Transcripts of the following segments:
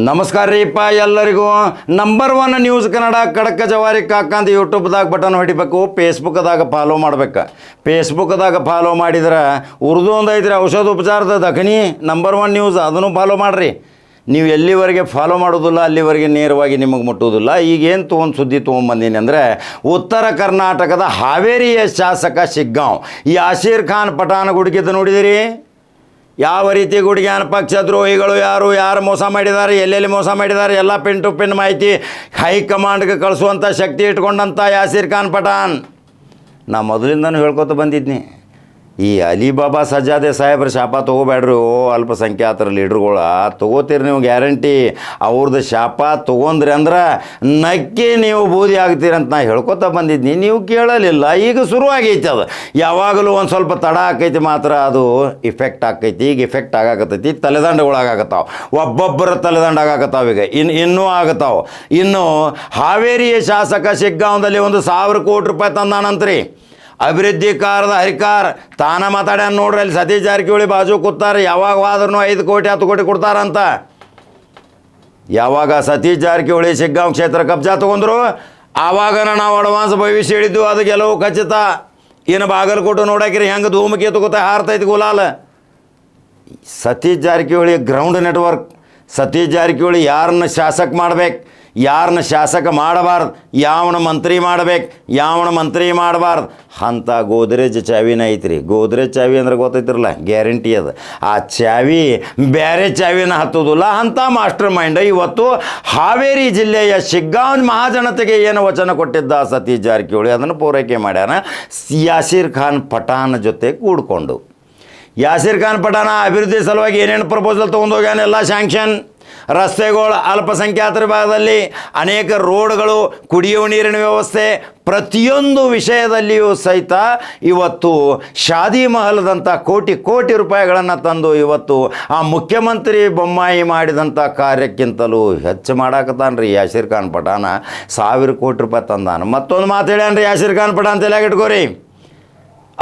ನಮಸ್ಕಾರ ರೀಪ್ಪ ಎಲ್ಲರಿಗೂ. Number 1 news Kannada ಖಡಕ್ ಜವಾರಿ ಕಾಕಂತ ಯೂಟ್ಯೂಬ್ದಾಗ ಬಟನ್ ಹೊಡಿಬೇಕು, ಫೇಸ್ಬುಕ್ದಾಗ ಫಾಲೋ ಮಾಡ್ಬೇಕು. ಫೇಸ್ಬುಕ್ದಾಗ ಫಾಲೋ ಮಾಡಿದ್ರೆ ಉರ್ದು ಒಂದು ಐತ್ರಿ ಔಷಧ ಉಪಚಾರದ ದಖನಿ ನಂಬರ್ 1 ನ್ಯೂಸ್, ಅದನ್ನು ಫಾಲೋ ಮಾಡಿರಿ. ನೀವು ಎಲ್ಲಿವರೆಗೆ ಫಾಲೋ ಮಾಡೋದಿಲ್ಲ ಅಲ್ಲಿವರೆಗೆ ನೇರವಾಗಿ ನಿಮಗೆ ಮುಟ್ಟುವುದಿಲ್ಲ. ಈಗೇನು ತೊಗೊಂಡು ಸುದ್ದಿ ತೊಗೊಂಬಂದೀನಿ ಅಂದರೆ, ಉತ್ತರ ಕರ್ನಾಟಕದ ಹಾವೇರಿಯ ಶಾಸಕ ಶಿಗ್ಗಾಂವ್ ಯಾಸೀರ್ ಖಾನ್ ಪಠಾಣ ಗುಡುಗಿದ್ದು ನೋಡಿದಿರಿ. ಯಾವ ರೀತಿ ಗುಡುಗ್ಯಾನ ಪಕ್ಷದ್ರೋಹಿಗಳು ಯಾರು ಮೋಸ ಮಾಡಿದ್ದಾರೆ, ಎಲ್ಲೆಲ್ಲಿ ಮೋಸ ಮಾಡಿದ್ದಾರೆ ಎಲ್ಲ ಪಿನ್ ಟು ಪಿನ್ ಮಾಹಿತಿ ಹೈಕಮಾಂಡ್ಗೆ ಕಳಿಸುವಂಥ ಶಕ್ತಿ ಇಟ್ಕೊಂಡಂಥ ಯಾಸೀರ್ ಖಾನ್ ಪಠಾಣ್. ನಾ ಮೊದಲಿಂದನೂ ಹೇಳ್ಕೊತ ಬಂದಿದ್ನಿ, ಈ ಅಲಿಬಾಬಾ ಸಜ್ಜಾದೆ ಸಾಹೇಬ್ರ ಶಾಪ ತೊಗೋಬೇಡ್ರಿ. ಅಲ್ಪಸಂಖ್ಯಾತರ ಲೀಡ್ರುಗಳ ತೊಗೋತೀರಿ ನೀವು ಗ್ಯಾರಂಟಿ. ಅವ್ರದ್ದು ಶಾಪ ತೊಗೊಂಡ್ರಿ ಅಂದ್ರೆ ನಕ್ಕಿ ನೀವು ಬೂದಿ ಆಗ್ತೀರಂತ ನಾ ಹೇಳ್ಕೊತ ಬಂದಿದ್ನಿ, ನೀವು ಕೇಳಲಿಲ್ಲ. ಈಗ ಶುರುವಾಗೈತಿ ಅದು, ಯಾವಾಗಲೂ ಒಂದು ಸ್ವಲ್ಪ ತಡ ಆಕೈತಿ, ಮಾತ್ರ ಅದು ಇಫೆಕ್ಟ್ ಆಕೈತಿ. ಈಗ ಇಫೆಕ್ಟ್ ಆಗಾಕತ್ತೈತಿ, ತಲೆದಂಡಗಳಾಗತ್ತಾವ, ಒಬ್ಬೊಬ್ಬರ ತಲೆದಂಡ ಆಗಾಕತ್ತಾವ. ಈಗ ಇನ್ನೂ ಆಗತ್ತಾವ. ಇನ್ನು ಹಾವೇರಿಯ ಶಾಸಕ ಶಿಗ್ಗಾಂವದಲ್ಲಿ 1,000 ಕೋಟಿ ರೂಪಾಯಿ ತಂದಾನಂತ್ರಿ. ಅಭಿವೃದ್ಧಿ ಕಾರದ ಹರಿಕಾರ ತಾನ ಮಾತಾಡ್ಯಾನ ನೋಡ್ರಿ. ಅಲ್ಲಿ ಸತೀಶ್ ಜಾರಕಿಹೊಳಿ ಬಾಜು ಕೂತಾರೆ, ಯಾವಾಗ ಆದ್ರೂ 5 ಕೋಟಿ 10 ಕೋಟಿ ಕೊಡ್ತಾರಂತ. ಯಾವಾಗ ಸತೀಶ್ ಜಾರಕಿಹೊಳಿ ಶಿಗ್ಗಾಂವ್ ಕ್ಷೇತ್ರ ಕಬ್ಜಾ ತೊಗೊಂಡ್ರು ಆವಾಗ ನಾವು ಅಡ್ವಾನ್ಸ್ ಭವಿಷ್ಯ ಹೇಳಿದ್ದು, ಅದು ಗೆಲುವು ಖಚಿತ. ಇನ್ನು ಬಾಗಲಕೋಟೆ ನೋಡಾಕಿರಿ ಹೆಂಗೆ ಧೂಮಕೇತು ಗೊತ್ತಾ ಹಾರ್ತೈತಿ ಗುಲಾಲ. Satish Jarkiholi ground network. ಸತೀಶ್ ಜಾರಕಿಹೊಳಿ ಯಾರನ್ನ ಶಾಸಕ ಮಾಡ್ಬೇಕು, ಯಾರನ್ನ ಶಾಸಕ ಮಾಡಬಾರ್ದು, ಯಾವನ ಮಂತ್ರಿ ಮಾಡ್ಬೇಕು, ಯಾವನ ಮಂತ್ರಿ ಮಾಡಬಾರ್ದು ಅಂಥ ಗೋದ್ರೇಜ್ ಚಾವಿನ ಐತ್ರಿ. ಗೋದ್ರೇಜ್ ಚಾವಿ ಅಂದ್ರೆ ಗೊತ್ತೈತಿರಲ್ಲ, ಗ್ಯಾರಂಟಿ ಅದು. ಆ ಚಾವಿ ಬೇರೆ ಚಾವಿನ ಹತ್ತೋದಿಲ್ಲ. ಅಂಥ ಮಾಸ್ಟರ್ ಮೈಂಡ್ ಇವತ್ತು ಹಾವೇರಿ ಜಿಲ್ಲೆಯ ಶಿಗ್ಗಾಂವ್ ಮಹಾಜನತೆಗೆ ಏನು ವಚನ ಕೊಟ್ಟಿದ್ದ ಸತೀಶ್ ಜಾರಕಿಹೊಳಿ, ಅದನ್ನು ಪೂರೈಕೆ ಮಾಡ್ಯಾನ ಯಾಸೀರ್ ಖಾನ್ ಪಠಾಣ್ ಜೊತೆ ಕೂಡ್ಕೊಂಡು. ಯಾಸೀರ್ ಖಾನ್ ಪಠಾಣ ಅಭಿವೃದ್ಧಿ ಸಲುವಾಗಿ ಏನೇನು ಪ್ರಪೋಸಲ್ ತೊಗೊಂಡೋಗ್ಯಾನ, ಎಲ್ಲ ಸ್ಯಾಂಕ್ಷನ್. ರಸ್ತೆಗಳು, ಅಲ್ಪಸಂಖ್ಯಾತರ ಭಾಗದಲ್ಲಿ ಅನೇಕ ರೋಡ್ಗಳು, ಕುಡಿಯುವ ನೀರಿನ ವ್ಯವಸ್ಥೆ, ಪ್ರತಿಯೊಂದು ವಿಷಯದಲ್ಲಿಯೂ ಸಹಿತ ಇವತ್ತು ಶಾದಿ ಮಹಲ್ದಂಥ ಕೋಟಿ ರೂಪಾಯಿಗಳನ್ನು ತಂದು ಇವತ್ತು ಆ ಮುಖ್ಯಮಂತ್ರಿ ಬೊಮ್ಮಾಯಿ ಮಾಡಿದಂಥ ಕಾರ್ಯಕ್ಕಿಂತಲೂ ಹೆಚ್ಚು ಮಾಡಾಕತ್ತಾನ್ರಿ ಯಾಸೀರ್ ಖಾನ್ ಪಠಾಣ. 1,000 ಕೋಟಿ ರೂಪಾಯಿ ತಂದಾನ. ಮತ್ತೊಂದು ಮಾತು ಹೇಳ್ಯಾನ್ರಿ ಯಾಸೀರ್ ಖಾನ್ ಪಠಾಣ್, ತಲೆಯಾಗ ಇಟ್ಕೋರಿ.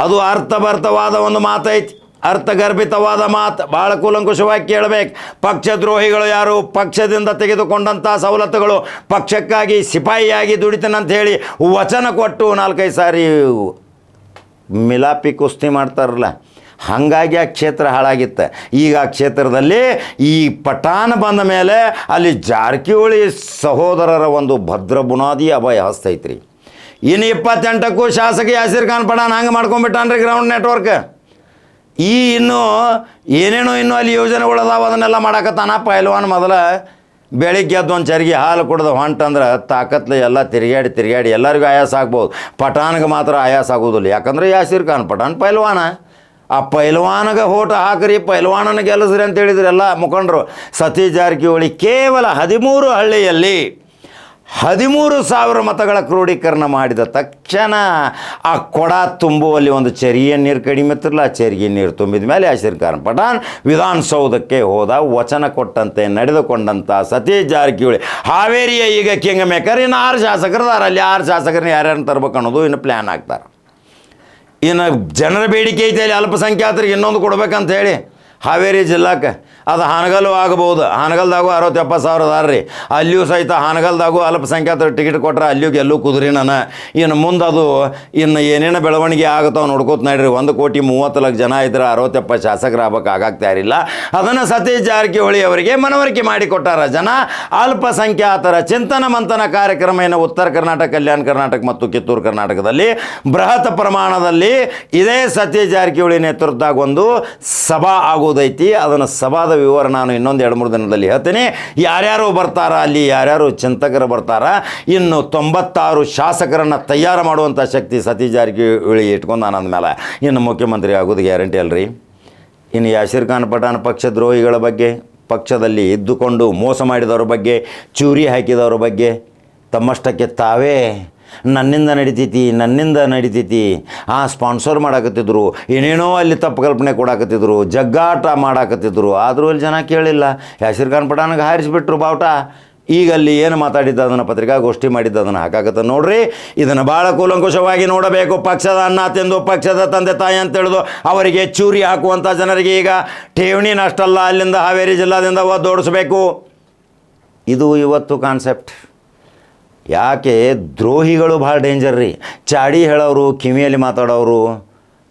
ಅದು ಅರ್ಥಭರ್ತವಾದ ಒಂದು ಮಾತೈತಿ, ಅರ್ಥಗರ್ಭಿತವಾದ ಮಾತು. ಭಾಳ ಕೂಲಂಕುಷವಾಗಿ ಕೇಳಬೇಕು. ಪಕ್ಷದ್ರೋಹಿಗಳು ಯಾರು, ಪಕ್ಷದಿಂದ ತೆಗೆದುಕೊಂಡಂಥ ಸವಲತ್ತುಗಳು, ಪಕ್ಷಕ್ಕಾಗಿ ಸಿಪಾಯಿಯಾಗಿ ದುಡಿತೇನಂತ ಹೇಳಿ ವಚನ ಕೊಟ್ಟು 4-5 ಸಾರಿ ಮಿಲಾಪಿ ಕುಸ್ತಿ ಮಾಡ್ತಾರಲ್ಲ, ಹಾಗಾಗಿ ಆ ಕ್ಷೇತ್ರ ಹಾಳಾಗಿತ್ತು. ಈಗ ಆ ಕ್ಷೇತ್ರದಲ್ಲಿ ಈ ಪಠಾಣ್ ಬಂದ ಮೇಲೆ ಅಲ್ಲಿ ಜಾರಕಿಹೊಳಿ ಸಹೋದರರ ಒಂದು ಭದ್ರ ಬುನಾದಿ ಅಭಯ ಹಸ್ತೈತ್ರಿ. ಇನ್ನು 28ಕ್ಕೂ ಶಾಸಕ ಯಾಸೀರ್ ಖಾನ್ ಪಠಾಣ್ ಹಂಗೆ ಮಾಡ್ಕೊಂಡ್ಬಿಟ್ಟಾನ್ರಿ ಗ್ರೌಂಡ್ ನೆಟ್ವರ್ಕ್. ಇನ್ನೂ ಏನೇನೋ ಇನ್ನೂ ಅಲ್ಲಿ ಯೋಜನೆಗಳದಾವ, ಅದನ್ನೆಲ್ಲ ಮಾಡಾಕತ್ತಾನ. ಪೈಲ್ವಾನ್ ಮೊದಲ ಬೆಳಿಗ್ಗೆ ಎದ್ದು ಒಂದು ಚರಿಗೆ ಹಾಲು ಕುಡ್ದು ಹೊಂಟಂದ್ರೆ ತಾಕತ್ಲೆ ಎಲ್ಲ ತಿರುಗಾಡಿ ಎಲ್ಲರಿಗೂ ಆಯಾಸ ಆಗ್ಬೋದು. ಪಠಾಣ್ಗೆ ಮಾತ್ರ ಆಯಾಸ ಆಗೋದಿಲ್ಲ, ಯಾಕಂದ್ರೆ ಯಾಸೀರ್ ಖಾನ್ ಪಠಾಣ್ ಪೈಲ್ವಾನ. ಆ ಪೈಲ್ವಾನ್ಗೆ ಹೋಟ ಹಾಕ್ರಿ, ಪೈಲ್ವಾನನ ಗೆಲ್ಲಿಸ್ರಿ ಅಂತ ಹೇಳಿದ್ರು ಎಲ್ಲ ಮುಖಂಡರು. ಸತೀಶ್ ಜಾರಕಿಹೊಳಿ ಕೇವಲ 13 ಹಳ್ಳಿಯಲ್ಲಿ 13,000 ಮತಗಳ ಕ್ರೋಢೀಕರಣ ಮಾಡಿದ ತಕ್ಷಣ ಆ ಕೊಡ ತುಂಬುವಲ್ಲಿ ಒಂದು ಚೆರಿಯ ನೀರು ಕಡಿಮೆ ಇತ್ತಿರಲ್ಲ, ಆ ಚೆರಿಗೆ ನೀರು ತುಂಬಿದ ಮೇಲೆ ಯಾಸೀರ್ ಖಾನ್ ಪಠಾಣ್ ವಿಧಾನಸೌಧಕ್ಕೆ ಹೋದ. ವಚನ ಕೊಟ್ಟಂತೆ ನಡೆದುಕೊಂಡಂಥ ಸತೀಶ್ ಜಾರಕಿಹೊಳಿ ಹಾವೇರಿಯ ಈಗ ಕಿಂಗ್ ಮೇಕರ್. ಇನ್ನು 6 ಶಾಸಕರದಾರ, ಅಲ್ಲಿ 6 ಶಾಸಕರನ್ನ ಯಾರ್ಯಾರನ್ನ ತರ್ಬೇಕು ಅನ್ನೋದು ಇನ್ನು ಪ್ಲ್ಯಾನ್ ಆಗ್ತಾರೆ. ಇನ್ನು ಜನರ ಬೇಡಿಕೆ ಐತೆ ಅಲ್ಲಿ ಅಲ್ಪಸಂಖ್ಯಾತರಿಗೆ ಇನ್ನೊಂದು ಕೊಡ್ಬೇಕಂತ ಹೇಳಿ ಹಾವೇರಿ ಜಿಲ್ಲಾಕ್ಕೆ. ಅದು ಹಾನಗಲ್ಲು ಆಗ್ಬೋದು. ಹಾನಗಲ್ದಾಗೂ 60-70 ಸಾವಿರ ಅದಾರ ರೀ. ಅಲ್ಲಿಯೂ ಸಹಿತ ಹಾನಗಲ್ದಾಗೂ ಅಲ್ಪಸಂಖ್ಯಾತರ ಟಿಕೆಟ್ ಕೊಟ್ರೆ ಅಲ್ಲಿಯೂ ಗೆಲ್ಲೂ ಕುದುರಿ ನಾನು. ಇನ್ನು ಮುಂದೆ ಅದು ಇನ್ನು ಏನೇನು ಬೆಳವಣಿಗೆ ಆಗುತ್ತಾವೆ ನೋಡ್ಕೋತ ನಡ್ರಿ. 1,30,30 ಲಕ್ಷ ಜನ ಇದ್ರೆ 60-70 ಶಾಸಕರು ಆಗ್ಬೇಕಾಗ್ತಾ ಇರಲಿಲ್ಲ. ಅದನ್ನು ಸತೀಶ್ ಜಾರಕಿಹೊಳಿ ಅವರಿಗೆ ಮನವರಿಕೆ ಮಾಡಿಕೊಟ್ಟಾರ ಜನ. ಅಲ್ಪಸಂಖ್ಯಾತರ ಚಿಂತನ ಮಂಥನ ಕಾರ್ಯಕ್ರಮ ಏನು ಉತ್ತರ ಕರ್ನಾಟಕ, ಕಲ್ಯಾಣ ಕರ್ನಾಟಕ ಮತ್ತು ಕಿತ್ತೂರು ಕರ್ನಾಟಕದಲ್ಲಿ ಬೃಹತ್ ಪ್ರಮಾಣದಲ್ಲಿ ಇದೇ ಸತೀಶ್ ಜಾರಕಿಹೊಳಿ ನೇತೃತ್ವದಾಗ ಒಂದು ಸಭಾ ಆಗೋದೈತಿ. ಅದನ್ನು ಸಭಾದ ವಿವರ ನಾನು ಇನ್ನೊಂದು 2-3 ದಿನದಲ್ಲಿ ಹೇಳ್ತೀನಿ. ಯಾರ್ಯಾರು ಬರ್ತಾರ ಅಲ್ಲಿ, ಯಾರ್ಯಾರು ಚಿಂತಕರು ಬರ್ತಾರ. ಇನ್ನು 96 ಶಾಸಕರನ್ನು ತಯಾರು ಮಾಡುವಂಥ ಶಕ್ತಿ ಸತೀಶ್ ಜಾರಕಿಹೊಳಿ ಇಟ್ಕೊಂಡು ಅಂದಮೇಲೆ ಇನ್ನು ಮುಖ್ಯಮಂತ್ರಿ ಆಗೋದು ಗ್ಯಾರಂಟಿ ಅಲ್ರಿ. ಇನ್ನು ಯಾಸೀರ್ ಖಾನ್ ಪಠಾಣ್ ಪಕ್ಷದ್ರೋಹಿಗಳ ಬಗ್ಗೆ, ಪಕ್ಷದಲ್ಲಿ ಇದ್ದುಕೊಂಡು ಮೋಸ ಮಾಡಿದವ್ರ ಬಗ್ಗೆ, ಚೂರಿ ಹಾಕಿದವ್ರ ಬಗ್ಗೆ ತಮ್ಮಷ್ಟಕ್ಕೆ ತಾವೇ ನನ್ನಿಂದ ನಡೀತೈತಿ ಸ್ಪಾನ್ಸರ್ ಮಾಡಾಕತ್ತಿದ್ರು, ಏನೇನೋ ಅಲ್ಲಿ ತಪ್ಪು ಕಲ್ಪನೆ ಕೊಡಾಕತ್ತಿದ್ರು, ಜಗ್ಗಾಟ ಮಾಡಾಕತ್ತಿದ್ರು. ಆದರೂ ಅಲ್ಲಿ ಜನ ಕೇಳಿಲ್ಲ. ಯಾಸೀರ್ ಖಾನ್ ಪಠಾಣ್ಗೆ ಹಾರಿಸಿಬಿಟ್ರು ಬಾವುಟ. ಈಗ ಅಲ್ಲಿ ಏನು ಮಾತಾಡಿದ್ದ ಅದನ್ನು ಪತ್ರಿಕಾಗೋಷ್ಠಿ ಮಾಡಿದ್ದ ಅದನ್ನು ಹಾಕಾಕತ್ತ ನೋಡ್ರಿ. ಇದನ್ನು ಭಾಳ ಕೂಲಂಕುಷವಾಗಿ ನೋಡಬೇಕು. ಪಕ್ಷದ ಅನ್ನ ತಿಂದು ಪಕ್ಷದ ತಂದೆ ತಾಯಿ ಅಂತ ಹೇಳಿದು ಅವರಿಗೆ ಚೂರಿ ಹಾಕುವಂಥ ಜನರಿಗೆ ಈಗ ಠೇವಣಿ ನಷ್ಟಲ್ಲ, ಅಲ್ಲಿಂದ ಹಾವೇರಿ ಜಿಲ್ಲಾದಿಂದ ಒದ್ದೋಡಿಸ್ಬೇಕು. ಇದು ಇವತ್ತು ಕಾನ್ಸೆಪ್ಟ್. ಯಾಕೆ ದ್ರೋಹಿಗಳು ಭಾಳ ಡೇಂಜರ್ ರೀ. ಚಾಡಿ ಹೇಳೋರು, ಕಿವಿಯಲ್ಲಿ ಮಾತಾಡೋರು,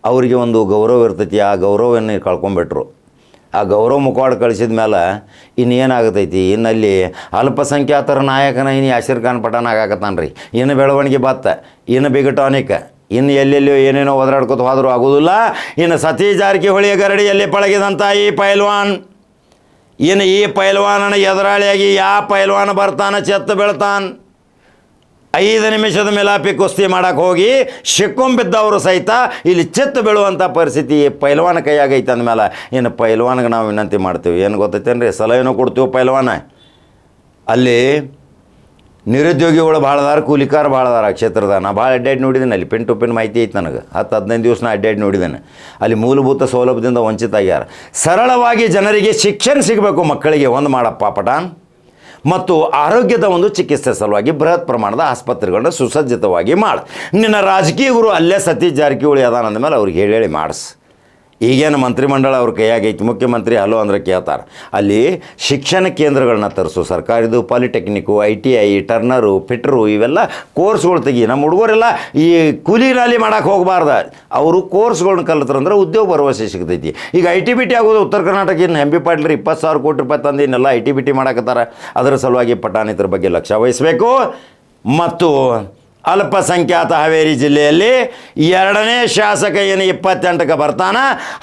ಅವರಿಗೆ ಒಂದು ಗೌರವ ಇರ್ತೈತಿ, ಆ ಗೌರವವನ್ನು ಕಳ್ಕೊಂಬಿಟ್ರು. ಆ ಗೌರವ ಮುಖವಾಡ ಕಳಿಸಿದ ಮೇಲೆ ಇನ್ನೇನಾಗತೈತಿ, ಇನ್ನಲ್ಲಿ ಅಲ್ಪಸಂಖ್ಯಾತರ ನಾಯಕನ ಇನ್ನು ಯಾಸಿರ್ ಖಾನ್ ಪಠಾಣ ಆಗಾಕತ್ತಾನ ರೀ. ಇನ್ನು ಬೆಳವಣಿಗೆ ಬತ್ತ, ಇನ್ನು ಬಿಗ್ ಟಾನಿಕ್, ಇನ್ನು ಎಲ್ಲೆಲ್ಲಿಯೋ ಏನೇನೋ ಒದರಾಡ್ಕೊತ ಹೋದರೂ ಆಗೋದಿಲ್ಲ. ಇನ್ನು ಸತೀಶ್ ಜಾರಕಿಹೊಳಿಯ ಗರಡಿಯಲ್ಲಿ ಪಳಗಿದಂಥ ಈ ಪೈಲ್ವಾನ್, ಇನ್ನು ಈ ಪೈಲ್ವಾನನ ಎದುರಾಳಿಯಾಗಿ ಯಾವ ಪೈಲ್ವಾನ ಬರ್ತಾನೆ ಚೆತ್ತು ಬೀಳ್ತಾನೆ. 5 ನಿಮಿಷದ ಮೇಲಾಪಿ ಕುಸ್ತಿ ಮಾಡೋಕ್ಕೆ ಹೋಗಿ ಶಿಕ್ಕೊಂಬಿದ್ದವರು ಸಹಿತ ಇಲ್ಲಿ ಚಿತ್ತು ಬೀಳುವಂಥ ಪರಿಸ್ಥಿತಿ ಪೈಲ್ವಾನ ಕೈಯಾಗೈತೆ ಅಂದಮೇಲೆ ಇನ್ನು ಪೈಲ್ವಾನ್ಗೆ ನಾವು ವಿನಂತಿ ಮಾಡ್ತೀವಿ. ಏನು ಗೊತ್ತೈತೇನ್ರಿ, ಸಲಹೆನೂ ಕೊಡ್ತೀವಿ ಪೈಲ್ವಾನ. ಅಲ್ಲಿ ನಿರುದ್ಯೋಗಿಗಳು ಭಾಳ ಅದಾರ, ಕೂಲಿಕಾರ ಭಾಳ ಅದಾರ ಆ ಕ್ಷೇತ್ರದ. ನಾ ಭಾಳ ಅಡ್ಡಾಡಿ ನೋಡಿದ್ದೇನೆ. ಅಲ್ಲಿ ಪಿನ್ ಟು ಪಿನ್ ಮಾಹಿತಿ ಐತೆ ನನಗೆ. 10-15 ದಿವಸ ನಾ ಅಡ್ಡಾಡಿ ನೋಡಿದ್ದೇನೆ. ಅಲ್ಲಿ ಮೂಲಭೂತ ಸೌಲಭ್ಯದಿಂದ ವಂಚಿತ ಆಗ್ಯಾರ. ಸರಳವಾಗಿ ಜನರಿಗೆ ಶಿಕ್ಷಣ ಸಿಗಬೇಕು, ಮಕ್ಕಳಿಗೆ ಒಂದು ಮಾಡಪ್ಪ ಪಠಾಣ್, ಮತ್ತು ಆರೋಗ್ಯದ ಒಂದು ಚಿಕಿತ್ಸೆ ಸಲುವಾಗಿ ಬೃಹತ್ ಪ್ರಮಾಣದ ಆಸ್ಪತ್ರೆಗಳನ್ನ ಸುಸಜ್ಜಿತವಾಗಿ ಮಾಡು. ನಿನ್ನ ರಾಜಕೀಯ ಗುರು ಅಲ್ಲೇ ಸತೀಶ್ ಜಾರಕಿಹೊಳಿ ಅದಾನಂದ ಮೇಲೆ ಅವ್ರಿಗೆ ಹೇಳಿ ಮಾಡಿಸ್. ಈಗೇನು ಮಂತ್ರಿಮಂಡಲ ಅವ್ರ ಕೈಯಾಗೈತಿ, ಮುಖ್ಯಮಂತ್ರಿ ಹಲೋ ಅಂದ್ರೆ ಕೇಳ್ತಾರೆ. ಅಲ್ಲಿ ಶಿಕ್ಷಣ ಕೇಂದ್ರಗಳನ್ನ ತರಿಸು, ಸರ್ಕಾರಿದು, ಪಾಲಿಟೆಕ್ನಿಕ್ಕು, ITI, ಟರ್ನರು, ಫಿಟ್ರು, ಇವೆಲ್ಲ ಕೋರ್ಸ್ಗಳು ತೆಗಿ. ನಮ್ಮ ಹುಡುಗರೆಲ್ಲ ಈ ಕೂಲಿ ನಾಲಿ ಮಾಡೋಕೆ ಹೋಗಬಾರ್ದು. ಅವರು ಕೋರ್ಸ್ಗಳನ್ನ ಕಲಿತ್ರಂದ್ರೆ ಉದ್ಯೋಗ ಭರವಸೆ ಸಿಗ್ತೈತಿ. ಈಗ IT-BT ಆಗೋದು ಉತ್ತರ ಕರ್ನಾಟಕ. ಇನ್ನು ಎಂ ಬಿ ಪಾಟೀಲ್ 20,000 ಕೋಟಿ ರೂಪಾಯಿ ತಂದು ಇನ್ನೆಲ್ಲ IT-BT ಮಾಡಕತ್ತಾರೆ. ಅದರ ಸಲುವಾಗಿ ಪಠಾಣಿತರ ಬಗ್ಗೆ ಲಕ್ಷ್ಯ ವಹಿಸಬೇಕು. ಮತ್ತು ಅಲ್ಪಸಂಖ್ಯಾತ ಹಾವೇರಿ ಜಿಲ್ಲೆಯಲ್ಲಿ 2ನೇ ಶಾಸಕ ಏನು 28ಕ್ಕೆ ಬರ್ತಾನ,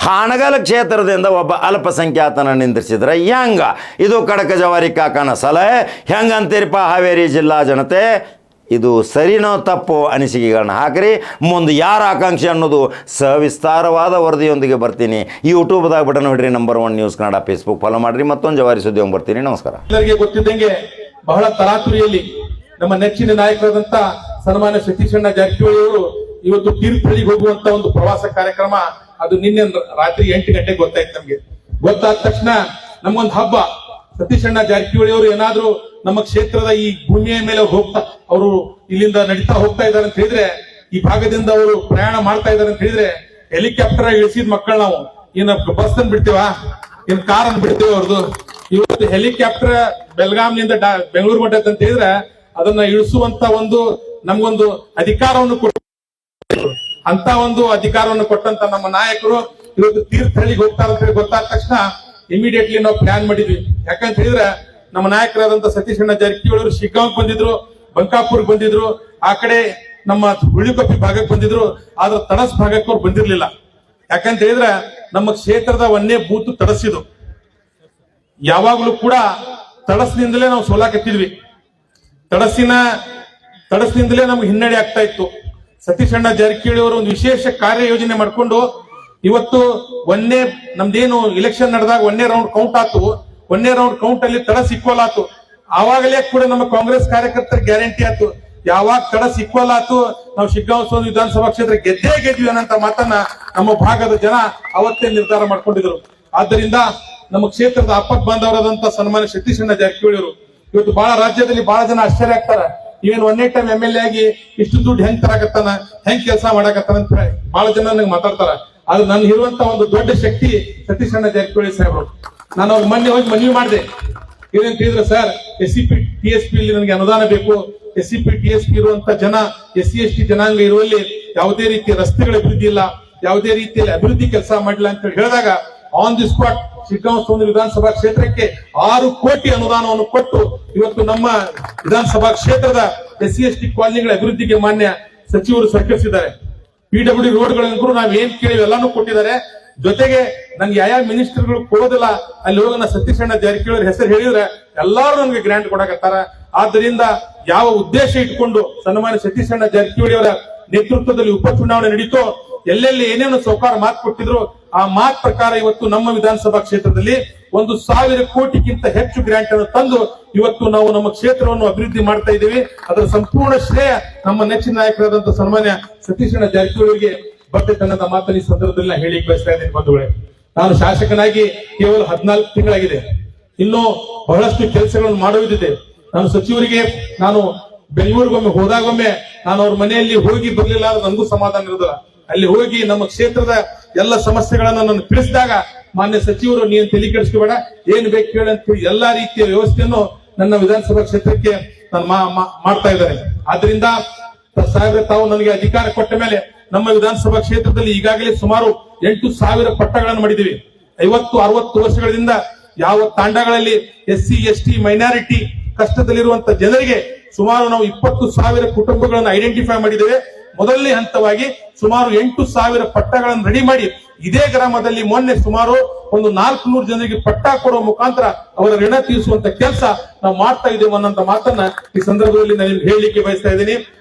ಹಾನಗಲ್ ಕ್ಷೇತ್ರದಿಂದ ಒಬ್ಬ ಅಲ್ಪಸಂಖ್ಯಾತನ ನಿಂದಿಸಿದ್ರೆ ಹೆಂಗ? ಇದು ಖಡಕ ಜವಾರಿ ಕಾಕನ ಸಲಹೆ. ಹೆಂಗಂತೀರಿಪ್ಪ ಹಾವೇರಿ ಜಿಲ್ಲಾ ಜನತೆ? ಇದು ಸರಿನೋ ತಪ್ಪೋ ಅನಿಸಿಕೆಗಳನ್ನ ಹಾಕಿರಿ. ಮುಂದೆ ಯಾರ ಆಕಾಂಕ್ಷೆ ಅನ್ನೋದು ಸವಿಸ್ತಾರವಾದ ವರದಿಯೊಂದಿಗೆ ಬರ್ತೀನಿ. ಯೂಟ್ಯೂಬ್ದಾಗ ಬಟನ್ ಹೊಡ್ರಿ, number 1 news Kannada. Facebook follow ಮಾಡಿರಿ. ಮತ್ತೊಂದು ಜವಾರಿ ಸುದ್ದಿ ಹೋಗಿ ಬರ್ತೀನಿ. ನಮಸ್ಕಾರ. ಎಲ್ಲರಿಗೆ ಗೊತ್ತಿದ್ದಂಗೆ ಬಹಳ ತರಾತುರಿಯಲ್ಲಿ ನಮ್ಮ ನೆಚ್ಚಿನ ನಾಯಕರಾದಂತ ಸನ್ಮಾನ್ಯ ಸತೀಶಣ್ಣ ಜಾರಕಿಹೊಳಿ ಅವರು ಇವತ್ತು ತೀರ್ಥಹಳ್ಳಿಗೆ ಹೋಗುವಂತ ಒಂದು ಪ್ರವಾಸ ಕಾರ್ಯಕ್ರಮ, ಅದು ನಿನ್ನೆ ರಾತ್ರಿ 8 ಗಂಟೆಗೆ ಗೊತ್ತಾಯ್ತು ನಮ್ಗೆ. ಗೊತ್ತಾದ ತಕ್ಷಣ ನಮ್ಗೊಂದು ಹಬ್ಬ. ಸತೀಶಣ್ಣ ಜಾರಕಿಹೊಳಿ ಅವರು ಏನಾದ್ರು ನಮ್ಮ ಕ್ಷೇತ್ರದ ಈ ಭೂಮಿಯ ಮೇಲೆ ಅವರು ಇಲ್ಲಿಂದ ನಡೀತಾ ಹೋಗ್ತಾ ಇದಾರೆ ಅಂತ ಹೇಳಿದ್ರೆ, ಈ ಭಾಗದಿಂದ ಅವರು ಪ್ರಯಾಣ ಮಾಡ್ತಾ ಇದಾರೆ ಅಂತ ಹೇಳಿದ್ರೆ, ಹೆಲಿಕಾಪ್ಟರ್ ಇಳಿಸಿದ ಮಕ್ಕಳು ನಾವು ಇನ್ನು ಬಸ್ ಅನ್ನು ಬಿಡ್ತೀವ, ಇನ್ನು ಕಾರ್ ಅನ್ನು ಬಿಡ್ತೀವ ಅವ್ರದ್ದು. ಇವತ್ತು ಹೆಲಿಕಾಪ್ಟರ್ ಬೆಳಗಾಂನಿಂದ ಬೆಂಗಳೂರು ಮಟ್ಟ ಅಂತ ಹೇಳಿದ್ರೆ ಅದನ್ನ ಇಳಿಸುವಂತ ಒಂದು ನಮ್ಗೊಂದು ಅಧಿಕಾರವನ್ನು ಅಂತ ಒಂದು ಅಧಿಕಾರವನ್ನು ಕೊಟ್ಟಂತ ನಮ್ಮ ನಾಯಕರು ಇವತ್ತು ತೀರ್ಥಹಳ್ಳಿಗೆ ಹೋಗ್ತಾರೆ ಅಂತ ಹೇಳಿ ಗೊತ್ತಾದ ತಕ್ಷಣ ಇಮಿಡಿಯೇಟ್ಲಿ ನಾವು ಪ್ಲಾನ್ ಮಾಡಿದ್ವಿ. ಯಾಕಂತ ಹೇಳಿದ್ರೆ ನಮ್ಮ ನಾಯಕರಾದಂತ ಸತೀಶಣ್ಣ ಜಾರಕಿಹೊಳಿ ಅವರು ಶಿಗ್ಗಾಂವ್ ಬಂದಿದ್ರು, ಬಂಕಾಪುರ್ಗೆ ಬಂದಿದ್ರು, ಆ ಕಡೆ ನಮ್ಮ ಹುಳಿಕೊಪ್ಪಿ ಭಾಗಕ್ಕೆ ಬಂದಿದ್ರು. ಆದ್ರೆ ತಡಸ್ ಭಾಗಕ್ಕೆ ಅವ್ರು ಬಂದಿರ್ಲಿಲ್ಲ. ಯಾಕಂತ ಹೇಳಿದ್ರೆ ನಮ್ಮ ಕ್ಷೇತ್ರದ ಒಂದೇ ಬೂತ್ ತಡಸಿದು. ಯಾವಾಗ್ಲೂ ಕೂಡ ತಡಸ್ನಿಂದಲೇ ನಾವು ಸೋಲಾಕತ್ತಿದ್ವಿ. ತಡಸ್ನಿಂದಲೇ ನಮ್ಗೆ ಹಿನ್ನಡೆ ಆಗ್ತಾ ಇತ್ತು. ಸತೀಶಣ್ಣ ಜಾರಕಿಹೊಳಿ ಅವರು ಒಂದು ವಿಶೇಷ ಕಾರ್ಯ ಯೋಜನೆ ಮಾಡ್ಕೊಂಡು ಇವತ್ತು ನಮ್ದೇನು ಇಲೆಕ್ಷನ್ ನಡೆದಾಗ 1ನೇ ರೌಂಡ್ ಕೌಂಟ್ ಆತು. 1ನೇ ರೌಂಡ್ ಕೌಂಟ್ ಅಲ್ಲಿ ತಡಸ್ ಈಕ್ವಲ್ ಆತು. ಆವಾಗಲೇ ಕೂಡ ನಮ್ಮ ಕಾಂಗ್ರೆಸ್ ಕಾರ್ಯಕರ್ತರ ಗ್ಯಾರಂಟಿ ಆತು, ಯಾವಾಗ ತಡಸ್ ಈಕ್ವಲ್ ಆತು ನಾವು ಶಿಗ್ಗಾಂವ್ ವಿಧಾನಸಭಾ ಕ್ಷೇತ್ರ ಗೆದ್ದ್ವಿ ಅನ್ನಂತ ಮಾತನ್ನ ನಮ್ಮ ಭಾಗದ ಜನ ಅವತ್ತೇ ನಿರ್ಧಾರ ಮಾಡ್ಕೊಂಡಿದ್ರು. ಆದ್ದರಿಂದ ನಮ್ಮ ಕ್ಷೇತ್ರದ ಆಪತ್ ಬಾಂಧವರಾದಂತ ಸನ್ಮಾನ್ಯ ಸತೀಶಣ್ಣ ಜಾರಕಿಹೊಳಿ ಅವರು ಇವತ್ತು ಬಹಳ ರಾಜ್ಯದಲ್ಲಿ ಬಹಳ ಜನ ಆಶ್ಚರ್ಯ ಆಗ್ತಾರ. ಇವನ್ 1ನೇ ಟೈಮ್ MLA ಆಗಿ ಇಷ್ಟು ದುಡ್ಡು ಹೆಂಗ್ ತರಕತ್ತಾನ, ಹೆಂಗ್ ಕೆಲಸ ಮಾಡಕತ್ತಾನ ಅಂತ ಹೇಳಿ ಬಹಳ ಜನ ನಂಗೆ ಮಾತಾಡ್ತಾರ. ಆದ್ರೆ ನನ್ ಇರುವಂತ ಒಂದು ದೊಡ್ಡ ಶಕ್ತಿ ಸತೀಶಣ್ಣ ಜಾರಕಿಹೊಳಿ ಸಾಹೇಬರು. ನಾನು ಅವ್ರ ಮೊನ್ನೆ ಹೋಗಿ ಮನವಿ ಮಾಡಿದೆ. ಏನಂತ ಹೇಳಿದ್ರೆ, ಸರ್ SCP TSP ಇಲ್ಲಿ ನನಗೆ ಅನುದಾನ ಬೇಕು. SCP TSP ಇರುವಂತ ಜನ SC ST ಜನಾಂಗ ಇರುವಲ್ಲಿ ಯಾವುದೇ ರೀತಿಯ ರಸ್ತೆಗಳ ಅಭಿವೃದ್ಧಿ ಇಲ್ಲ, ಯಾವುದೇ ರೀತಿಯಲ್ಲಿ ಅಭಿವೃದ್ಧಿ ಕೆಲಸ ಮಾಡಿಲ್ಲ ಅಂತ ಹೇಳಿದಾಗ ಆನ್ ದಿ ಸ್ಪಾಟ್ ಶಿಗ್ಗಾಂವ್ ವಿಧಾನಸಭಾ ಕ್ಷೇತ್ರಕ್ಕೆ 6 ಕೋಟಿ ಅನುದಾನವನ್ನು ಕೊಟ್ಟು ಇವತ್ತು ನಮ್ಮ ವಿಧಾನಸಭಾ ಕ್ಷೇತ್ರದ SC ST ಕಾಲನಿಗಳ ಅಭಿವೃದ್ಧಿಗೆ ಮಾನ್ಯ ಸಚಿವರು ಸಹಕರಿಸಿದ್ದಾರೆ. PWD ರೋಡ್ಗಳನ್ನು ನಾವೇನ್ ಕೇಳಿವಿ ಎಲ್ಲಾನು ಕೊಟ್ಟಿದ್ದಾರೆ. ಜೊತೆಗೆ ನನ್ಗೆ ಯಾವ ಮಿನಿಸ್ಟರ್ಗಳು ಕೊಡೋದಿಲ್ಲ, ಅಲ್ಲಿ ಹೋಗ ಸತೀಶಣ್ಣ ಜಾರಕಿಹೊಳಿ ಹೆಸರು ಹೇಳಿದ್ರೆ ಎಲ್ಲಾರು ನನ್ಗೆ ಗ್ರಾಂಟ್ ಕೊಡಕತ್ತಾರ. ಆದ್ದರಿಂದ ಯಾವ ಉದ್ದೇಶ ಇಟ್ಕೊಂಡು ಸನ್ಮಾನ್ಯ ಸತೀಶಣ್ಣ ಜಾರಕಿಹೊಳಿ ಅವರ ನೇತೃತ್ವದಲ್ಲಿ ಉಪಚುನಾವಣೆ ನಡೀತೋ, ಎಲ್ಲೆಲ್ಲಿ ಏನೇನು ಸೌಕಾರ ಮಾತು ಕೊಟ್ಟಿದ್ರು ಆ ಮಾತು ಪ್ರಕಾರ ಇವತ್ತು ನಮ್ಮ ವಿಧಾನಸಭಾ ಕ್ಷೇತ್ರದಲ್ಲಿ 1,000 ಕೋಟಿಗಿಂತ ಹೆಚ್ಚು ಗ್ರಾಂಟ್ ಅನ್ನು ತಂದು ಇವತ್ತು ನಾವು ನಮ್ಮ ಕ್ಷೇತ್ರವನ್ನು ಅಭಿವೃದ್ಧಿ ಮಾಡ್ತಾ ಇದ್ದೀವಿ. ಅದರ ಸಂಪೂರ್ಣ ಶ್ರೇಯ ನಮ್ಮ ನೆಚ್ಚಿನ ನಾಯಕರಾದಂತಹ ಸನ್ಮಾನ್ಯ ಸತೀಶಣ್ಣ ಜಾರಕಿಹೊಳಿಗೆ ಬರ್ತೈತೆ ಅನ್ನೋ ಮಾತನ್ನು ಈ ಸಂದರ್ಭದಲ್ಲಿ ಹೇಳಿಕ್ ಬಯಸ್ತಾ ಇದ್ದೀನಿ. ಬಂಧುಗಳೇ, ನಾನು ಶಾಸಕನಾಗಿ ಕೇವಲ 14 ತಿಂಗಳಾಗಿದೆ. ಇನ್ನೂ ಬಹಳಷ್ಟು ಕೆಲಸಗಳನ್ನು ಮಾಡುವುದಿದೆ. ನಾನು ಸಚಿವರಿಗೆ ಬೆಂಗಳೂರಿಗೊಮ್ಮೆ ಹೋದಾಗೊಮ್ಮೆ ನಾನು ಅವ್ರ ಮನೆಯಲ್ಲಿ ಹೋಗಿ ಬರ್ಲಿಲ್ಲ ಅಂದ್ರೆ ನನಗೂ ಸಮಾಧಾನ ಇರೋದಿಲ್ಲ. ಅಲ್ಲಿ ಹೋಗಿ ನಮ್ಮ ಕ್ಷೇತ್ರದ ಎಲ್ಲ ಸಮಸ್ಯೆಗಳನ್ನ ನಾನು ತಿಳಿಸಿದಾಗ ಮಾನ್ಯ ಸಚಿವರು ನೀನು ತಲೆ ಕೆಡಿಸ್ಕೋಬೇಡ, ಏನ್ ಬೇಕು ಹೇಳಿ ಅಂತ ಎಲ್ಲಾ ರೀತಿಯ ವ್ಯವಸ್ಥೆಯನ್ನು ನನ್ನ ವಿಧಾನಸಭಾ ಕ್ಷೇತ್ರಕ್ಕೆ ನಾನು ಮಾಡ್ತಾ ಇದ್ದಾರೆ. ಆದ್ರಿಂದ ಸಾಹೇಬ್ರೆ, ತಾವು ನನಗೆ ಅಧಿಕಾರ ಕೊಟ್ಟ ಮೇಲೆ ನಮ್ಮ ವಿಧಾನಸಭಾ ಕ್ಷೇತ್ರದಲ್ಲಿ ಈಗಾಗಲೇ ಸುಮಾರು 8,000 ಪಟ್ಟಗಳನ್ನು ಮಾಡಿದ್ದೀವಿ. 50-60 ವರ್ಷಗಳಿಂದ ಯಾವ ತಾಂಡಗಳಲ್ಲಿ SC ST ಮೈನಾರಿಟಿ ಕಷ್ಟದಲ್ಲಿರುವಂತ ಜನರಿಗೆ ಸುಮಾರು ನಾವು 20,000 ಕುಟುಂಬಗಳನ್ನು ಐಡೆಂಟಿಫೈ ಮಾಡಿದ್ದೇವೆ. ಮೊದಲನೇ ಹಂತವಾಗಿ ಸುಮಾರು 8,000 ಪಟ್ಟಗಳನ್ನು ರೆಡಿ ಮಾಡಿ ಇದೇ ಗ್ರಾಮದಲ್ಲಿ ಮೊನ್ನೆ ಸುಮಾರು ಒಂದು 400 ಜನರಿಗೆ ಪಟ್ಟ ಕೊಡುವ ಮುಖಾಂತರ ಅವರ ಋಣ ತೀರಿಸುವಂತ ಕೆಲಸ ನಾವು ಮಾಡ್ತಾ ಇದ್ದೇವೆ ಅನ್ನೋಂತ ಮಾತನ್ನ ಈ ಸಂದರ್ಭದಲ್ಲಿ ನಾನು ನಿಮ್ಗೆ ಹೇಳಲಿಕ್ಕೆ ಬಯಸ್ತಾ ಇದ್ದೀನಿ.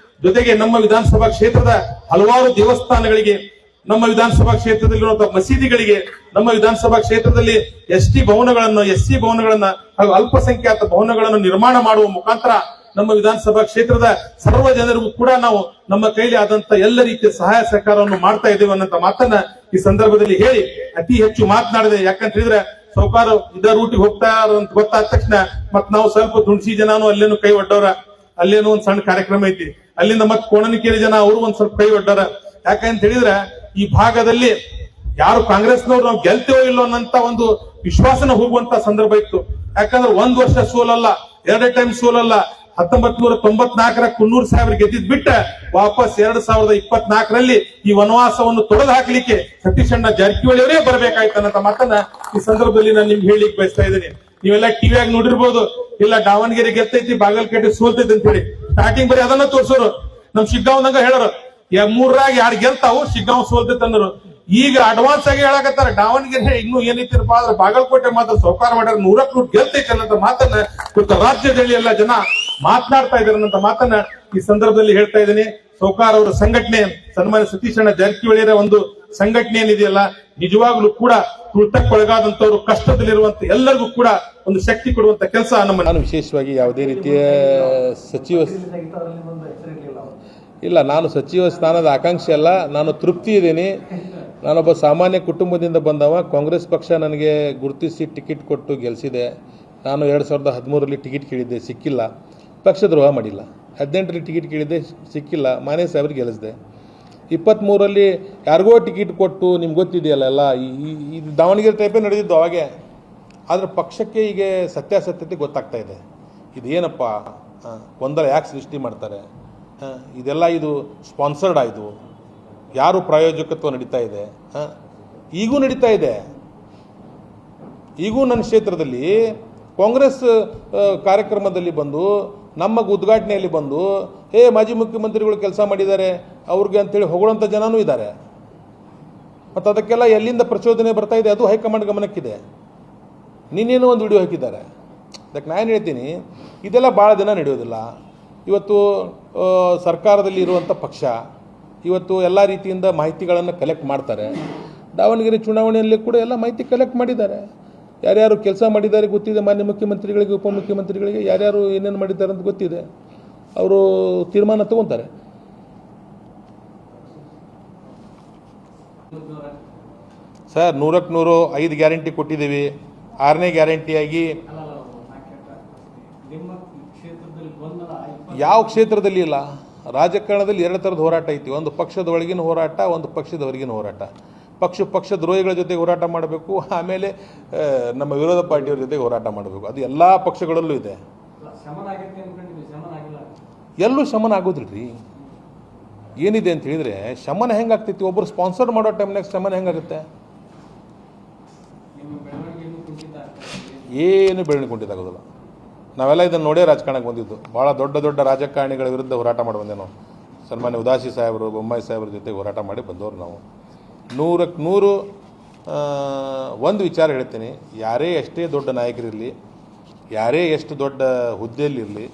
ಜೊತೆಗೆ ನಮ್ಮ ವಿಧಾನಸಭಾ ಕ್ಷೇತ್ರದ ಹಲವಾರು ದೇವಸ್ಥಾನಗಳಿಗೆ, ನಮ್ಮ ವಿಧಾನಸಭಾ ಕ್ಷೇತ್ರದಲ್ಲಿರುವಂತಹ ಮಸೀದಿಗಳಿಗೆ, ನಮ್ಮ ವಿಧಾನಸಭಾ ಕ್ಷೇತ್ರದಲ್ಲಿ ST ಭವನಗಳನ್ನು, SC ಭವನಗಳನ್ನ ಹಾಗೂ ಅಲ್ಪಸಂಖ್ಯಾತ ಭವನಗಳನ್ನು ನಿರ್ಮಾಣ ಮಾಡುವ ಮುಖಾಂತರ ನಮ್ಮ ವಿಧಾನಸಭಾ ಕ್ಷೇತ್ರದ ಸರ್ವ ಜನರಿಗೂ ಕೂಡ ನಾವು ನಮ್ಮ ಕೈಲಿ ಆದಂತ ಎಲ್ಲ ರೀತಿಯ ಸಹಾಯ ಸಹಕಾರವನ್ನು ಮಾಡ್ತಾ ಇದ್ದೇವೆ ಅನ್ನೋ ಮಾತನ್ನ ಈ ಸಂದರ್ಭದಲ್ಲಿ ಹೇಳಿ ಅತಿ ಹೆಚ್ಚು ಮಾತನಾಡಿದೆ. ಯಾಕಂತ ಹೇಳಿದ್ರೆ ಸೌಕಾರ ಇದ ರೂಟಿಗೆ ಹೋಗ್ತಾ ಅಂತ ಗೊತ್ತಾದ ತಕ್ಷಣ ಮತ್ ನಾವು ಸ್ವಲ್ಪ ದುಣಸಿ ಜನನು ಅಲ್ಲೇನು ಕೈ ಒಡ್ಡವ್ರ, ಅಲ್ಲೇನು ಒಂದ್ ಸಣ್ಣ ಕಾರ್ಯಕ್ರಮ ಐತಿ, ಅಲ್ಲಿಂದ ಮತ್ ಕೋಣನಕೇರಿ ಜನ ಅವರು ಒಂದ್ ಸ್ವಲ್ಪ ಕೈ ಒಡ್ಡಾರ. ಯಾಕಂತ ಹೇಳಿದ್ರೆ ಈ ಭಾಗದಲ್ಲಿ ಯಾರು ಕಾಂಗ್ರೆಸ್ನವ್ರು ನಾವು ಗೆಲ್ತೇವೋ ಇಲ್ಲೋ ಅನ್ನಂತ ಒಂದು ವಿಶ್ವಾಸನ ಹೋಗುವಂತ ಸಂದರ್ಭ ಇತ್ತು. ಯಾಕಂದ್ರೆ 1 ವರ್ಷ ಸೋಲಲ್ಲ, 2 ಟೈಮ್ ಸೋಲಲ್ಲ. 1994 ಕುನ್ನೂರ್ ಸಾಹೇಬ್ರು ಗೆದ್ದಿದ್ ಬಿಟ್ಟ ವಾಪಸ್ 2024ರಲ್ಲಿ ಈ ವನವಾಸವನ್ನು ತೊಡೆದು ಹಾಕ್ಲಿಕ್ಕೆ ಸತೀಶ್ ಅಣ್ಣ ಜಾರಕಿಹೊಳಿ ಅವರೇ ಬರ್ಬೇಕಾಯ್ತು ಅನ್ನೋ ಮಾತನ್ನ ಈ ಸಂದರ್ಭದಲ್ಲಿ ನಾನು ನಿಮ್ಗೆ ಹೇಳಿಕ್ ಬಯಸ್ತಾ ಇದ್ದೀನಿ. ನೀವೆಲ್ಲ ಟಿವಿಯಾಗ ನೋಡಿರ್ಬೋದು, ಇಲ್ಲ ದಾವಣಗೆರೆ ಗೆತ್ತೈತಿ, ಬಾಗಲಕೋಟೆ ಸೋಲ್ತೈತಿ ಅಂತ ಹೇಳಿ ಸ್ಟಾರ್ಟಿಂಗ್ ಬರೀ ಅದನ್ನ ತೋರ್ಸೋರು. ನಮ್ ಶಿಗ್ಗಾಂವ್ದಂಗ ಹೇಳೋರು 3ರಾಗ 2 ಗೆಲ್ತಾವು, ಶಿಗ್ಗಾಂವ್ ಸೋಲ್ತೈತಿ ಅಂದ್ರು. ಈಗ ಅಡ್ವಾನ್ಸ್ ಆಗಿ ಹೇಳಕತ್ತಾರ ದಾವಣಗೆರೆ ಇನ್ನೂ ಏನೈತಿರಪ್ಪ ಆದ್ರೆ ಬಾಗಲಕೋಟೆ ಮಾತ್ರ ಸೌಕಾರ ಮಾಡ್ಯಾರ 100ಕ್ಕೆ 100 ಗೆಲ್ತೈತಿ ಅನ್ನೋ ಮಾತನ್ನ ಇವತ್ತು ರಾಜ್ಯದಲ್ಲಿ ಎಲ್ಲ ಜನ ಮಾತನಾಡ್ತಾ ಇದ್ದಾರೆ ಅನ್ನೋ ಮಾತನ್ನ ಈ ಸಂದರ್ಭದಲ್ಲಿ ಹೇಳ್ತಾ ಇದ್ದೀನಿ. ಸೌಕಾರ ಅವರ ಸಂಘಟನೆ, ಸನ್ಮಾನ್ಯ ಸತೀಶ್ ಅಣ್ಣ ಜಾರಕಿಹೊಳಿಯರ ಒಂದು ಸಂಘಟನೆ ಏನಿದೆಯಲ್ಲ, ನಿಜವಾಗ್ಲೂ ಕೂಡ ತುಳಿತಕ್ಕೊಳಗಾದಂತವ್ರು, ಕಷ್ಟದಲ್ಲಿರುವಂತ ಎಲ್ಲರಿಗೂ ಕೂಡ ಒಂದು ಶಕ್ತಿ ಕೊಡುವಂತ ಕೆಲಸ ನಮ್ಮ. ನಾನು ವಿಶೇಷವಾಗಿ ಯಾವುದೇ ರೀತಿಯ ನಾನು ಸಚಿವ ಸ್ಥಾನದ ಆಕಾಂಕ್ಷೆ ಅಲ್ಲ, ನಾನು ತೃಪ್ತಿ ಇದ್ದೀನಿ. ನಾನೊಬ್ಬ ಸಾಮಾನ್ಯ ಕುಟುಂಬದಿಂದ ಬಂದವ. ಕಾಂಗ್ರೆಸ್ ಪಕ್ಷ ನನಗೆ ಗುರುತಿಸಿ ಟಿಕೆಟ್ ಕೊಟ್ಟು ಗೆಲ್ಲಿಸಿದೆ. ನಾನು 2013ರಲ್ಲಿ ಟಿಕೆಟ್ ಕೇಳಿದ್ದೆ, ಸಿಕ್ಕಿಲ್ಲ. ಪಕ್ಷ ದ್ರೋಹ ಮಾಡಿಲ್ಲ. 18ರಲ್ಲಿ ಟಿಕೆಟ್ ಕೇಳಿದ್ದೆ, ಸಿಕ್ಕಿಲ್ಲ. ಮಾನ್ಯ ಸಾಹೇಬ್ರಿಗೆ ಗೆಲ್ಲಿಸಿದೆ. 23ರಲ್ಲಿ ಯಾರಿಗೋ ಟಿಕೆಟ್ ಕೊಟ್ಟು, ನಿಮ್ಗೆ ಗೊತ್ತಿದೆಯಲ್ಲ ಎಲ್ಲ ಈ ದಾವಣಗೆರೆ ಟೈಪೇ ನಡೆದಿದ್ದು ಅವಾಗೆ. ಆದರೆ ಪಕ್ಷಕ್ಕೆ ಈಗ ಸತ್ಯಾಸತ್ಯತೆ ಗೊತ್ತಾಗ್ತಾ ಇದೆ. ಇದೇನಪ್ಪ ಗೊಂದಲ ಯಾಕೆ ಸೃಷ್ಟಿ ಮಾಡ್ತಾರೆ, ಇದೆಲ್ಲ ಇದು ಸ್ಪಾನ್ಸರ್ಡ್ ಆಯಿತು, ಯಾರು ಪ್ರಾಯೋಜಕತ್ವ ನಡೀತಾ ಇದೆ, ಈಗೂ ನಡೀತಾ ಇದೆ. ಈಗೂ ನನ್ನ ಕ್ಷೇತ್ರದಲ್ಲಿ ಕಾಂಗ್ರೆಸ್ ಕಾರ್ಯಕ್ರಮದಲ್ಲಿ ಬಂದು, ನಮ್ಮ ಉದ್ಘಾಟನೆಯಲ್ಲಿ ಬಂದು, ಮಾಜಿ ಮುಖ್ಯಮಂತ್ರಿಗಳು ಕೆಲಸ ಮಾಡಿದ್ದಾರೆ ಅವ್ರಿಗೆ ಅಂತೇಳಿ ಹೊಗಳಂಥ ಜನನೂ ಇದ್ದಾರೆ. ಮತ್ತು ಅದಕ್ಕೆಲ್ಲ ಎಲ್ಲಿಂದ ಪ್ರಚೋದನೆ ಬರ್ತಾ ಇದೆ ಅದು ಹೈಕಮಾಂಡ್ ಗಮನಕ್ಕಿದೆ. ನಿನ್ನೇನೋ ಒಂದು ವಿಡಿಯೋ ಹಾಕಿದ್ದಾರೆ. ಅದಕ್ಕೆ ನಾನು ಹೇಳ್ತೀನಿ, ಇದೆಲ್ಲ ಭಾಳ ದಿನ ನಡೆಯೋದಿಲ್ಲ. ಇವತ್ತು ಸರ್ಕಾರದಲ್ಲಿ ಇರುವಂಥ ಪಕ್ಷ ಇವತ್ತು ಎಲ್ಲ ರೀತಿಯಿಂದ ಮಾಹಿತಿಗಳನ್ನು ಕಲೆಕ್ಟ್ ಮಾಡ್ತಾರೆ. ದಾವಣಗೆರೆ ಚುನಾವಣೆಯಲ್ಲಿ ಕೂಡ ಎಲ್ಲ ಮಾಹಿತಿ ಕಲೆಕ್ಟ್ ಮಾಡಿದ್ದಾರೆ. ಯಾರ್ಯಾರು ಕೆಲಸ ಮಾಡಿದ್ದಾರೆ ಗೊತ್ತಿದೆ. ಮಾನ್ಯ ಮುಖ್ಯಮಂತ್ರಿಗಳಿಗೆ, ಉಪಮುಖ್ಯಮಂತ್ರಿಗಳಿಗೆ ಯಾರ್ಯಾರು ಏನೇನು ಮಾಡಿದ್ದಾರೆ ಅಂತ ಗೊತ್ತಿದೆ. ಅವರು ತೀರ್ಮಾನ ತಗೊತಾರೆ. ಸರ್ 100ಕ್ಕೆ 100 5 ಗ್ಯಾರಂಟಿ ಕೊಟ್ಟಿದ್ದೀವಿ. 6ನೇ ಗ್ಯಾರಂಟಿಯಾಗಿ ಯಾವ ಕ್ಷೇತ್ರದಲ್ಲಿ ಇಲ್ಲ. ರಾಜಕಾರಣದಲ್ಲಿ 2 ಥರದ ಹೋರಾಟ ಐತಿ. ಒಂದು ಪಕ್ಷದ ಒಳಗಿನ ಹೋರಾಟ, ಒಂದು ಪಕ್ಷದ ಹೊರಗಿನ ಹೋರಾಟ. ಪಕ್ಷ ದ್ರೋಹಿಗಳ ಜೊತೆ ಹೋರಾಟ ಮಾಡಬೇಕು, ಆಮೇಲೆ ನಮ್ಮ ವಿರೋಧ ಪಾರ್ಟಿಯವ್ರ ಜೊತೆಗೆ ಹೋರಾಟ ಮಾಡಬೇಕು. ಅದು ಎಲ್ಲ ಪಕ್ಷಗಳಲ್ಲೂ ಇದೆ. ಎಲ್ಲೂ ಶಮನ ಆಗೋದಿಲ್ರಿ. ಏನಿದೆ ಅಂತ ಹೇಳಿದ್ರೆ ಶಮನ ಹೆಂಗಾಗ್ತೈತಿ, ಒಬ್ಬರು ಸ್ಪಾನ್ಸರ್ ಮಾಡೋ ಟೈಮ್ನಾಗ ಶಮನ ಹೆಂಗಾಗುತ್ತೆ? ಏನು ಬೆಳವಣಿಗೆ ನಾವೆಲ್ಲ ಇದನ್ನು ನೋಡೇ ರಾಜಕಾರಣಕ್ಕೆ ಬಂದಿದ್ದು. ಭಾಳ ದೊಡ್ಡ ರಾಜಕಾರಣಿಗಳ ವಿರುದ್ಧ ಹೋರಾಟ ಮಾಡಿ ಬಂದೆ ನಾವು. ಸನ್ಮಾನ್ಯ ಉದಾಸಿ ಸಾಹೇಬರು, ಬೊಮ್ಮಾಯಿ ಸಾಹೇಬ್ರ ಜೊತೆ ಹೋರಾಟ ಮಾಡಿ ಬಂದವರು ನಾವು. 100ಕ್ಕೆ 100 ಒಂದು ವಿಚಾರ ಹೇಳ್ತೀನಿ. ಯಾರೇ ಎಷ್ಟೇ ದೊಡ್ಡ ನಾಯಕರಿರಲಿ, ಯಾರೇ ಎಷ್ಟು ದೊಡ್ಡ ಹುದ್ದೆಯಲ್ಲಿರಲಿ,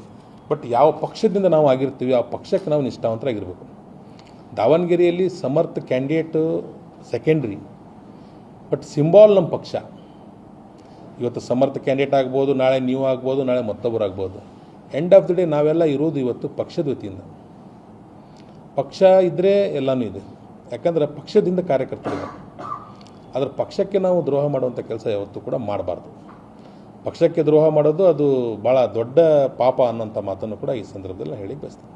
ಬಟ್ ಯಾವ ಪಕ್ಷದಿಂದ ನಾವು ಆಗಿರ್ತೀವಿ ಆ ಪಕ್ಷಕ್ಕೆ ನಾವು ನಿಷ್ಠಾವಂತರಾಗಿರಬೇಕು. ದಾವಣಗೆರೆಯಲ್ಲಿ ಸಮರ್ಥ ಕ್ಯಾಂಡಿಡೇಟು ಸೆಕೆಂಡ್ರಿ, ಬಟ್ ಸಿಂಬಾಲ್ ನಮ್ಮ ಪಕ್ಷ. ಇವತ್ತು ಸಮರ್ಥ ಕ್ಯಾಂಡಿಡೇಟ್ ಆಗ್ಬೋದು, ನಾಳೆ ನೀವು ಆಗ್ಬೋದು, ನಾಳೆ ಮತ್ತೊಬ್ಬರು ಆಗ್ಬೋದು. ಎಂಡ್ ಆಫ್ ದಿ ಡೇ ನಾವೆಲ್ಲ ಇರೋದು ಇವತ್ತು ಪಕ್ಷದ ವತಿಯಿಂದ. ಪಕ್ಷ ಇದ್ದರೆ ಎಲ್ಲನೂ ಇದೆ. ಯಾಕಂದರೆ ಪಕ್ಷದಿಂದ ಕಾರ್ಯಕರ್ತರಿದೆ. ಆದರೆ ಪಕ್ಷಕ್ಕೆ ನಾವು ದ್ರೋಹ ಮಾಡುವಂಥ ಕೆಲಸ ಯಾವತ್ತೂ ಕೂಡ ಮಾಡಬಾರ್ದು. ಪಕ್ಷಕ್ಕೆ ದ್ರೋಹ ಮಾಡೋದು ಅದು ಭಾಳ ದೊಡ್ಡ ಪಾಪ ಅನ್ನೋಂಥ ಮಾತನ್ನು ಕೂಡ ಈ ಸಂದರ್ಭದಲ್ಲಿ ಹೇಳಿ ಬಯಸ್ತೀನಿ.